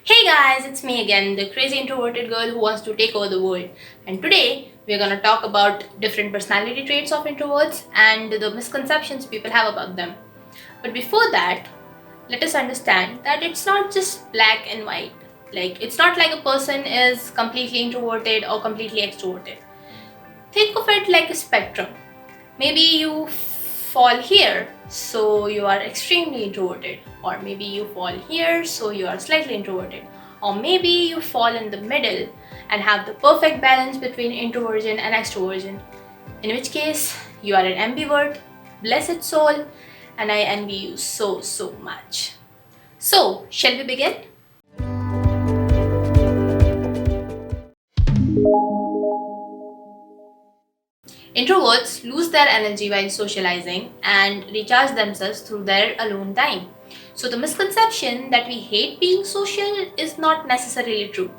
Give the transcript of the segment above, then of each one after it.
Hey guys, it's me again, the crazy introverted girl who wants to take over the world. And today we're gonna talk about different personality traits of introverts and the misconceptions people have about them. But before that, let us understand that it's not just black and white. It's not like a person is completely introverted or completely extroverted. Think of it like a spectrum. Maybe you fall here, so you are extremely introverted, or maybe you fall here, so you are slightly introverted, or maybe you fall in the middle and have the perfect balance between introversion and extroversion, in which case you are an ambivert, blessed soul, and I envy you so much. So, shall we begin? Introverts lose their energy while socializing and recharge themselves through their alone time. So, the misconception that we hate being social is not necessarily true.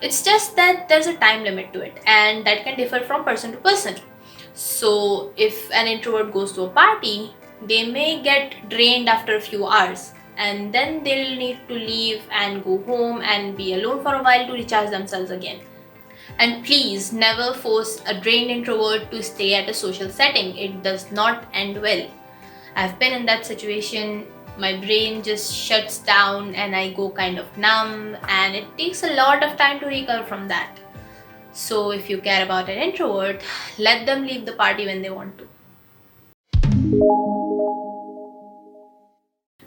It's just that there's a time limit to it, and that can differ from person to person. So, if an introvert goes to a party, they may get drained after a few hours, and then they'll need to leave and go home and be alone for a while to recharge themselves again. And please never force a drained introvert to stay at a social setting. It does not end well. I've been in that situation. My brain just shuts down and I go kind of numb, and it takes a lot of time to recover from that. So, if you care about an introvert, let them leave the party when they want to.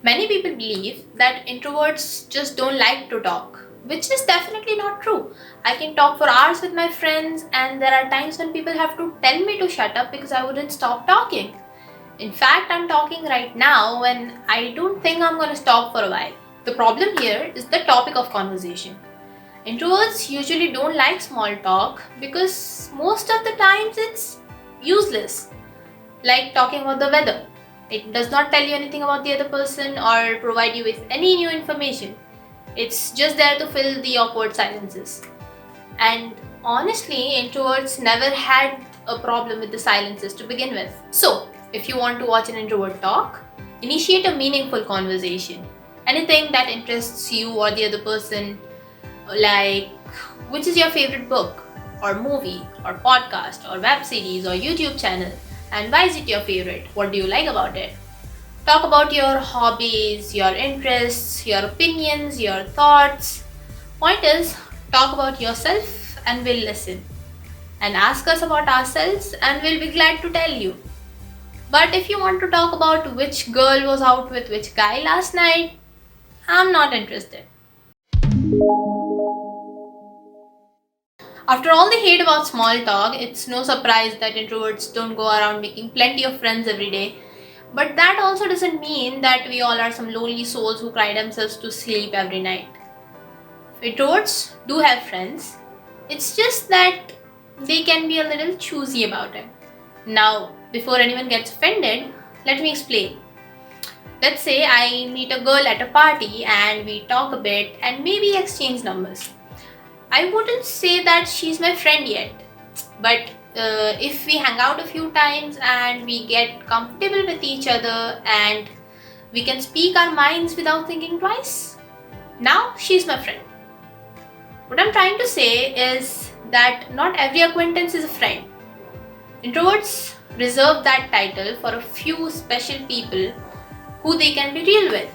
Many people believe that introverts just don't like to talk, which is definitely not true. I can talk for hours with my friends, and there are times when people have to tell me to shut up because I wouldn't stop talking. In fact, I'm talking right now when I don't think I'm going to stop for a while. The problem here is the topic of conversation. Introverts usually don't like small talk because most of the times it's useless, like talking about the weather. It does not tell you anything about the other person or provide you with any new information. It's just there to fill the awkward silences. And honestly, introverts never had a problem with the silences to begin with. So, if you want to watch an introvert talk, initiate a meaningful conversation. Anything that interests you or the other person, like which is your favorite book, or movie, or podcast, or web series, or YouTube channel, and why is it your favorite? What do you like about it? Talk about your hobbies, your interests, your opinions, your thoughts. Point is, talk about yourself and we'll listen. And ask us about ourselves and we'll be glad to tell you. But if you want to talk about which girl was out with which guy last night, I'm not interested. After all the hate about small talk, it's no surprise that introverts don't go around making plenty of friends every day. But that also doesn't mean that we all are some lonely souls who cry themselves to sleep every night. Introverts do have friends, it's just that they can be a little choosy about it. Now, before anyone gets offended, let me explain. Let's say I meet a girl at a party and we talk a bit and maybe exchange numbers. I wouldn't say that she's my friend yet, but if we hang out a few times and we get comfortable with each other and we can speak our minds without thinking twice, now she's my friend. What I'm trying to say is that not every acquaintance is a friend. Introverts reserve that title for a few special people who they can be real with.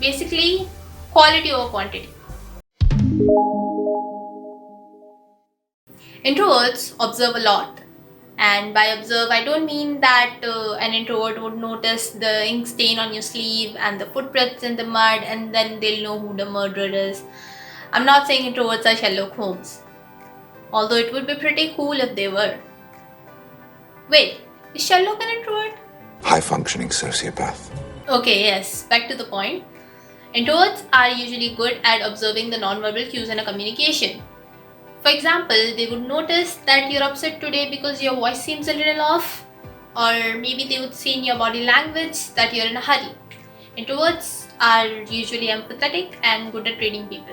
Basically, quality over quantity. Introverts observe a lot. And by observe, I don't mean that an introvert would notice the ink stain on your sleeve and the footprints in the mud and then they'll know who the murderer is. I'm not saying introverts are Sherlock Holmes. Although it would be pretty cool if they were. Wait, is Sherlock an introvert? High functioning sociopath. Okay, yes, back to the point. Introverts are usually good at observing the nonverbal cues in a communication. For example, they would notice that you're upset today because your voice seems a little off, or maybe they would see in your body language that you're in a hurry. Introverts are usually empathetic and good at reading people.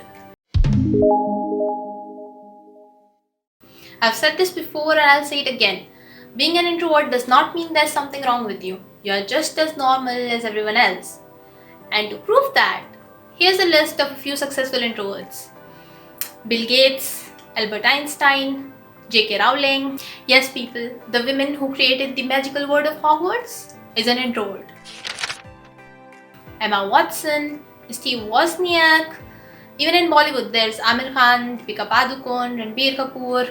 I've said this before and I'll say it again. Being an introvert does not mean there's something wrong with you. You're just as normal as everyone else. And to prove that, Here's a list of a few successful introverts: Bill Gates, Albert Einstein, J.K. Rowling. Yes, people, the woman who created the magical word of Hogwarts is an introvert. Emma Watson, Steve Wozniak. Even in Bollywood, there's Amir Khan, Deepika Padukone, Ranbir Kapoor.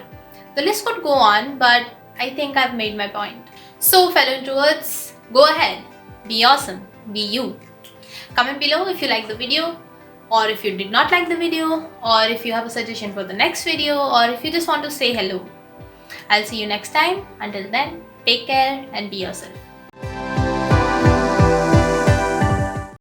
The list could go on, but I think I've made my point. So, fellow introverts, go ahead, be awesome, be you. Comment below if you like the video, or if you did not like the video, or if you have a suggestion for the next video, or if you just want to say hello. I'll see you next time. Until then, take care and be yourself.